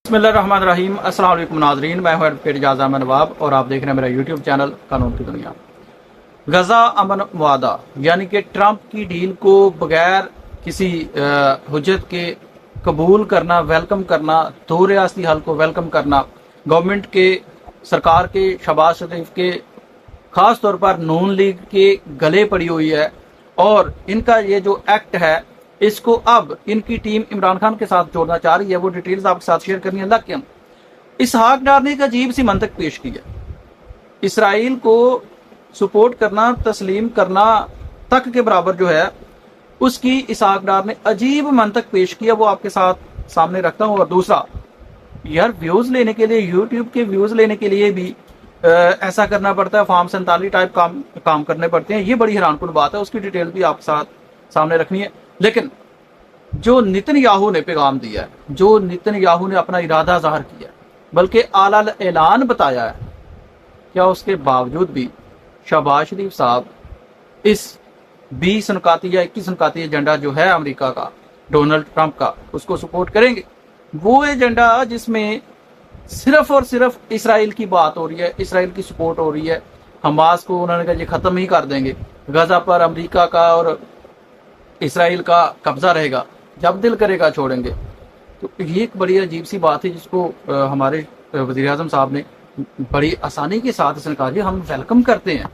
बिस्मिल्लाहिर्रहमानिर्रहीम। अस्सलाम वालेकुम नाज़रीन, मैं हूं एडवोकेट एजाज अहमद नवाब और आप देख रहे हैं मेरा यूट्यूब चैनल कानून की दुनिया। गजा अमन मुआहदा यानी कि ट्रंप की डील को बगैर किसी हुज्जत के कबूल करना, वेलकम करना, दो रियासती हल को वेलकम करना, गवर्नमेंट के, सरकार के, शहबाज शरीफ के, खास तौर पर नून लीग के गले पड़ी हुई है। और इनका ये जो एक्ट है इसको अब इनकी टीम इमरान खान के साथ जोड़ना चाह रही है। वो डिटेल्स आपके साथ शेयर करनी है। लेकिन इसहाक डार ने एक अजीब सी मंतक पेश की है। इसराइल को सपोर्ट करना, तस्लीम करना तक के बराबर जो है उसकी इसहाक डार ने अजीब मंतक पेश किया, वो आपके साथ सामने रखता हूं। और दूसरा, यार व्यूज लेने के लिए, यूट्यूब के व्यूज लेने के लिए भी ऐसा करना पड़ता है, फॉर्म 47 टाइप काम करने पड़ते हैं। ये बड़ी हैरानकुन बात है, उसकी डिटेल भी आपके साथ सामने रखनी है। लेकिन जो नेतन्याहू ने पैगाम दिया है, जो नेतन्याहू ने अपना इरादा जाहिर किया, बल्कि आला ऐलान बताया है, क्या उसके बावजूद भी शहबाज शरीफ साहब इस 20 नुकाती या 21 नुकाती एजेंडा जो है अमेरिका का, डोनाल्ड ट्रंप का, उसको सपोर्ट करेंगे? वो एजेंडा जिसमें सिर्फ और सिर्फ इसराइल की बात हो रही है, इसराइल की सपोर्ट हो रही है। हमास को उन्होंने कहा ये खत्म ही कर देंगे, गजा पर अमेरिका का और इसराइल का कब्जा रहेगा, जब दिल करेगा छोड़ेंगे। तो ये एक बड़ी अजीब सी बात है जिसको हमारे वज़ीर आज़म साहब ने बड़ी आसानी के साथ इसने कहा कि हम वेलकम करते हैं।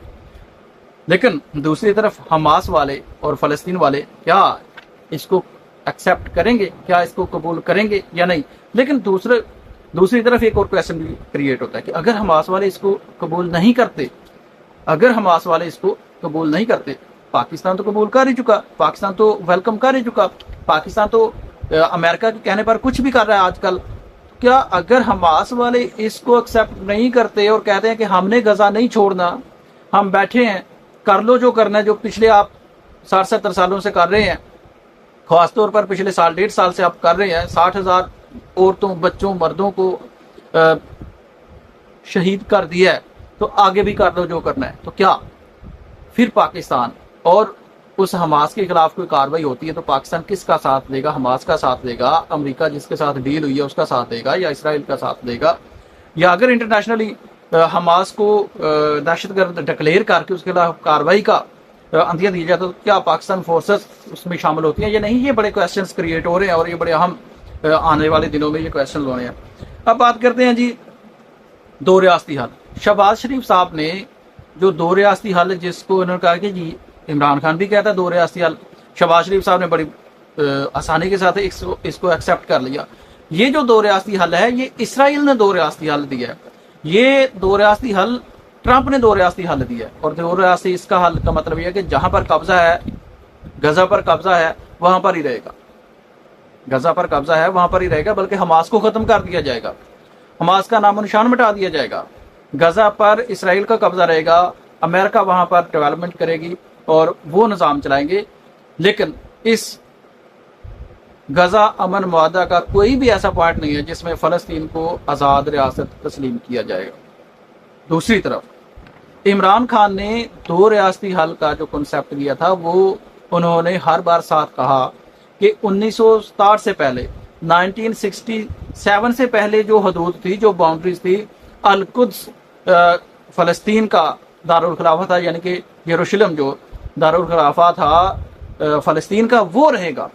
लेकिन दूसरी तरफ हमास वाले और फ़लस्तीन वाले क्या इसको एक्सेप्ट करेंगे, क्या इसको कबूल करेंगे या नहीं? लेकिन दूसरी तरफ एक और क्वेश्चन भी क्रिएट होता है कि अगर हमास वाले इसको कबूल नहीं करते, अगर हमास वाले इसको कबूल नहीं करते, पाकिस्तान तो कबूल कर ही चुका, पाकिस्तान तो वेलकम कर ही चुका, पाकिस्तान तो अमेरिका के कहने पर कुछ भी कर रहा है आजकल। क्या अगर हमास वाले इसको एक्सेप्ट नहीं करते और कहते हैं कि हमने गजा नहीं छोड़ना, हम बैठे हैं, कर लो जो करना है, जो पिछले आप 60-70 सालों से कर रहे हैं, खासतौर पर पिछले साल 1.5 साल से आप कर रहे हैं, 60,000 औरतों, बच्चों, मर्दों को शहीद कर दिया है, तो आगे भी कर लो जो करना है। तो क्या फिर पाकिस्तान और उस हमास के खिलाफ कोई कार्रवाई होती है तो पाकिस्तान किसका साथ देगा? हमास का साथ देगा, अमेरिका जिसके साथ डील हुई है उसका साथ देगा, या इसराइल का साथ देगा? या अगर इंटरनेशनली हमास को दहशतगर्द डिक्लेयर करके उसके खिलाफ कार्रवाई का अंदिया दिया जाए तो क्या पाकिस्तान फोर्सेस उसमें शामिल होती हैं या नहीं? ये बड़े क्वेश्चंस क्रिएट हो रहे हैं और ये बड़े अहम आने वाले दिनों में ये क्वेश्चन होने हैं। अब बात करते हैं जी दो रियासती हल। शहबाज शरीफ साहब ने जो दो रियासती हल, जिसको उन्होंने कहा कि जी इमरान खान भी कहता है दो रियासती हल, शहबाज शरीफ साहब ने बड़ी आसानी के साथ इसको एक्सेप्ट कर लिया। ये जो दो रियासती हल है, ये इसराइल ने दो रियासती हल दिया है। ये दो रियासती हल ट्रंप ने दो रियासती हल दिया है। और दो रियासती इसका हल का मतलब यह है कि जहां पर कब्जा है, गजा पर कब्जा है, वहां पर ही रहेगा। गजा पर कब्जा है वहां पर ही रहेगा, बल्कि हमास को खत्म कर दिया जाएगा, हमास का नामो निशान मिटा दिया जाएगा। गजा पर इसराइल का कब्जा रहेगा, अमेरिका वहां पर डेवलपमेंट करेगी और वो निज़ाम चलाएंगे। लेकिन इस गजा अमन मुआहदा का कोई भी ऐसा पॉइंट नहीं है जिसमें फ़लस्तीन को आज़ाद रियासत तस्लीम किया जाएगा। दूसरी तरफ इमरान खान ने दो रियासती हल का जो कॉन्सेप्ट दिया था, वो उन्होंने हर बार साथ कहा कि 1967 से पहले, 1967 से पहले जो हदूद थी, जो बाउंड्रीज थी, अल-कुद्स फ़लस्तीन का दारुल खिलाफा था, यानी कि यरूशलेम जो दारुल खिलाफा था फ़लस्तीन का, वो रहेगा।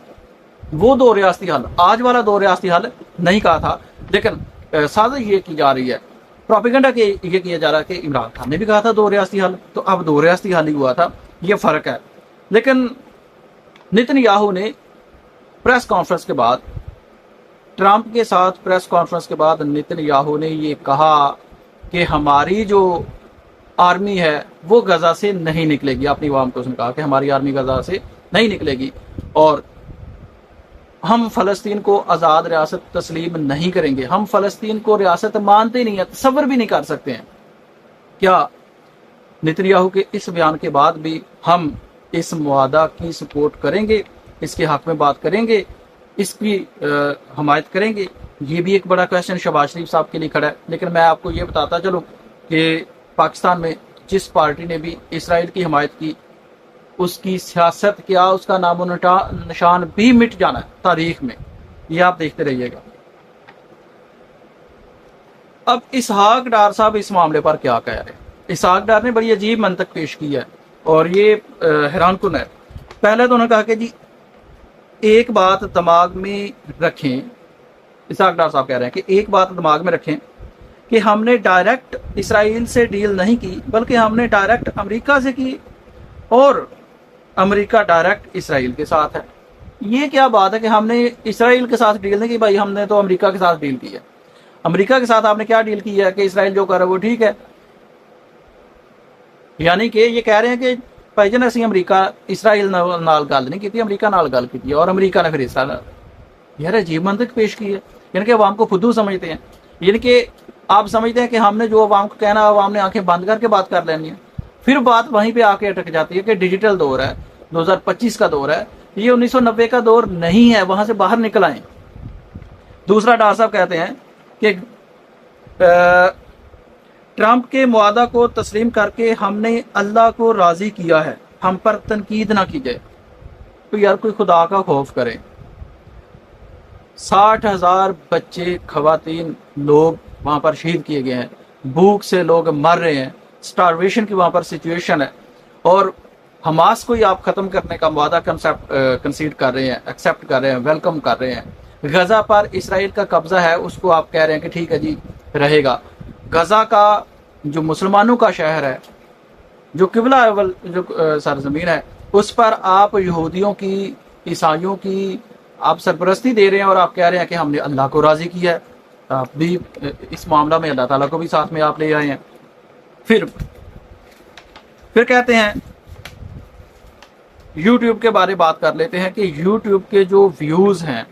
वो दो रियासती हल, आज वाला दो रियासती हल नहीं कहा था। लेकिन साजिश ये की जा रही है, प्रोपेगेंडा के ये किया जा रहा है कि इमरान खान ने भी कहा था दो रियासती हल, तो अब दो रियासती हल ही हुआ था। ये फ़र्क है। लेकिन नेतन्याहू ने प्रेस कॉन्फ्रेंस के बाद, ट्रंप के साथ प्रेस कॉन्फ्रेंस के बाद, नेतन्याहू ने ये कहा कि हमारी जो आर्मी है वो गजा से नहीं निकलेगी। अपनी आवाम को उसने कहा कि हमारी आर्मी गजा से नहीं निकलेगी और हम फ़लस्तीन को आज़ाद रियासत तस्लीम नहीं करेंगे, हम फ़लस्तीन को रियासत मानते नहीं है, तसव्वुर भी नहीं कर सकते हैं। क्या नेतन्याहू के इस बयान के बाद भी हम इस मुआहदा की सपोर्ट करेंगे, इसके हक में बात करेंगे, इसकी हमायत करेंगे? ये भी एक बड़ा क्वेश्चन शहबाज शरीफ साहब के लिए खड़ा है। लेकिन मैं आपको ये बताता चलूँ कि पाकिस्तान में जिस पार्टी ने भी इसराइल की हमायत की, उसकी सियासत क्या, उसका नामो निशान भी मिट जाना है तारीख में। ये आप देखते रहिएगा। اب اسحاق ڈار صاحب اس معاملے پر کیا کہہ رہے ہیں؟ اسحاق ڈار نے بڑی عجیب منطق پیش کی ہے اور یہ حیران کن ہے۔ پہلے تو انہوں نے کہا کہ جی ایک بات دماغ میں رکھیں، اسحاق ڈار صاحب کہہ رہے ہیں کہ ایک بات دماغ میں رکھیں کہ ہم نے ڈائریکٹ اسرائیل سے ڈیل نہیں کی، بلکہ ہم نے ڈائریکٹ امریکہ سے کی اور امریکہ ڈائریکٹ اسرائیل کے ساتھ ہے۔ یہ کیا بات ہے کہ ہم نے اسرائیل کے ساتھ ڈیل نہیں کی؟ بھائی ہم نے تو امریکہ کے ساتھ ڈیل کی ہے۔ امریکہ کے ساتھ آپ نے کیا ڈیل کی ہے کہ اسرائیل جو کر رہا ہے وہ ٹھیک ہے، یعنی کہ یہ کہہ رہے ہیں کہ بھائی جان اسی امریکہ اسرائیل نال گل نہیں کی، امریکہ نال گل کی اور امریکہ نے پھر اسرائیل، یار عجیب منطق پیش کی ہے۔ یعنی کہ عوام کو فدو سمجھتے ہیں، یعنی کہ آپ سمجھتے ہیں کہ ہم نے جو عوام کو کہنا عوام نے آنکھیں بند کر کے بات کر لینی ہے۔ پھر بات وہیں پہ آ کے اٹک جاتی ہے کہ ڈیجیٹل دور ہے، 2025 کا دور ہے، یہ 1990 کا دور نہیں ہے، وہاں سے باہر نکل آئیں۔ دوسرا ڈار صاحب کہتے ہیں کہ ٹرمپ کے معاہدہ کو تسلیم کر کے ہم نے اللہ کو راضی کیا ہے، ہم پر تنقید نہ کی جائے۔ تو یار کوئی خدا کا خوف کرے۔ 60,000 بچے خواتین لوگ وہاں پر شہید کیے گئے ہیں، بھوک سے لوگ مر رہے ہیں، سٹارویشن کی وہاں پر سچویشن ہے، اور حماس کو ہی آپ ختم کرنے کا معاہدہ کنسیڈ کر رہے ہیں، ایکسیپٹ کر رہے ہیں، ویلکم کر رہے ہیں۔ غزہ پر اسرائیل کا قبضہ ہے، اس کو آپ کہہ رہے ہیں کہ ٹھیک ہے جی رہے گا۔ غزہ کا جو مسلمانوں کا شہر ہے، جو قبلہ اول جو سرزمین ہے، اس پر آپ یہودیوں کی، عیسائیوں کی آپ سرپرستی دے رہے ہیں اور آپ کہہ رہے ہیں کہ ہم نے اللہ کو راضی کیا ہے۔ آپ بھی اس معاملہ میں اللہ تعالیٰ کو بھی ساتھ میں آپ لے آئے ہیں۔ پھر کہتے ہیں یوٹیوب کے بارے بات کر لیتے ہیں کہ یوٹیوب کے جو ویوز ہیں،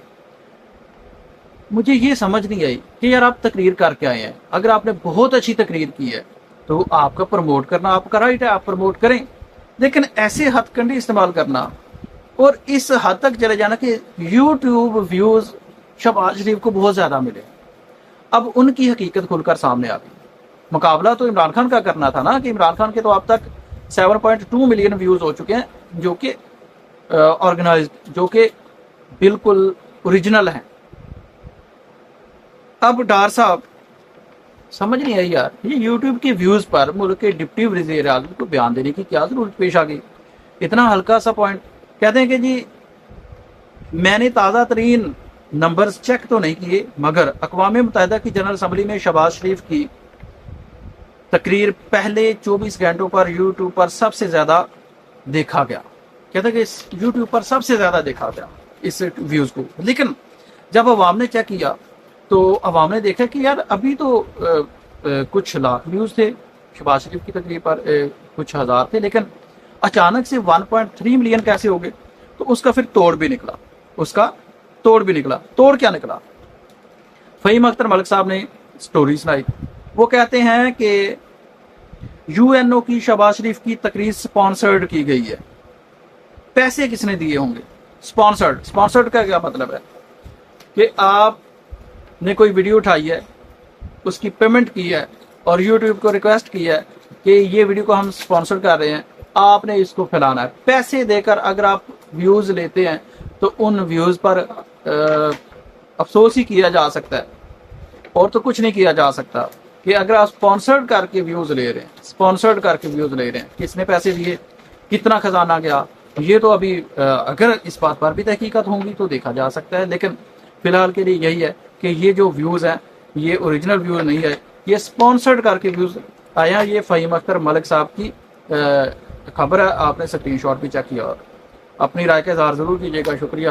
مجھے یہ سمجھ نہیں آئی کہ یار آپ تقریر کر کے آئے ہیں، اگر آپ نے بہت اچھی تقریر کی ہے تو آپ کا پروموٹ کرنا آپ کا رائٹ ہے، آپ پروموٹ کریں، لیکن ایسے ہتھ کنڈی استعمال کرنا اور اس حد تک چلے جانا کہ یوٹیوب ویوز شہباز شریف کو بہت زیادہ ملے۔ اب ان کی حقیقت کھل کر سامنے آ گئی۔ مقابلہ تو عمران خان کا کرنا تھا نا، کہ عمران خان کے تو اب تک 7.2 ملین ویوز ہو چکے ہیں، جو کہ آرگنائزڈ، جو کہ بالکل اوریجنل ہیں۔ اب ڈار صاحب سمجھ نہیں آئی یار، یہ یوٹیوب کے ویوز پر ملک کے ڈپٹی وزیر اعظم کو بیان دینے کی کیا ضرورت پیش آ گئی؟ اتنا ہلکا سا پوائنٹ۔ کہتے ہیں کہ جی میں نے تازہ ترین نمبرز چیک تو نہیں کیے، مگر اقوام متحدہ کی جنرل اسمبلی میں شہباز شریف کی تقریر پہلے 24 گھنٹوں پر یوٹیوب پر سب سے زیادہ دیکھا گیا۔ کہتے ہیں کہ یوٹیوب پر سب سے زیادہ دیکھا گیا اس ویوز کو، لیکن جب عوام نے چیک کیا تو عوام نے دیکھا کہ یار ابھی تو کچھ لاکھ ویوز تھے شہباز شریف کی تقریر پر، کچھ ہزار تھے، لیکن اچانک سے 1.3 ملین کیسے ہو گئے؟ تو اس کا پھر توڑ بھی نکلا۔ توڑ کیا نکلا؟ فہیم اختر ملک صاحب نے سٹوری سنائی۔ وہ کہتے ہیں کہ UNO کی شہباز شریف کی تقریر سپانسرڈ کی گئی ہے۔ پیسے کس نے دیے ہوں گے؟ سپانسرڈ کا کیا مطلب ہے کہ آپ نے کوئی ویڈیو اٹھائی ہے، اس کی پیمنٹ کی ہے اور یوٹیوب کو ریکویسٹ کی ہے کہ یہ ویڈیو کو ہم سپانسر کر رہے ہیں، آپ نے اس کو پھیلانا ہے۔ پیسے دے کر اگر آپ ویوز لیتے ہیں تو ان ویوز پر افسوس ہی کیا جا سکتا ہے، اور تو کچھ نہیں کیا جا سکتا۔ کہ اگر آپ سپانسرڈ کر کے ویوز لے رہے ہیں، کس نے پیسے دیے، کتنا خزانہ گیا، یہ تو ابھی اگر اس بات پر بھی تحقیقات ہوں گی تو دیکھا جا سکتا ہے، لیکن فی الحال کے لیے یہی ہے کہ یہ جو ویوز ہیں یہ اوریجنل ویوز نہیں ہے، یہ سپانسرڈ کر کے ویوز آیا۔ یہ فہیم اختر ملک صاحب کی خبر ہے، آپ نے اسکرین شاٹ بھی چیک کیا، اور اپنی رائے کا اظہار ضرور کیجیے گا۔ شکریہ۔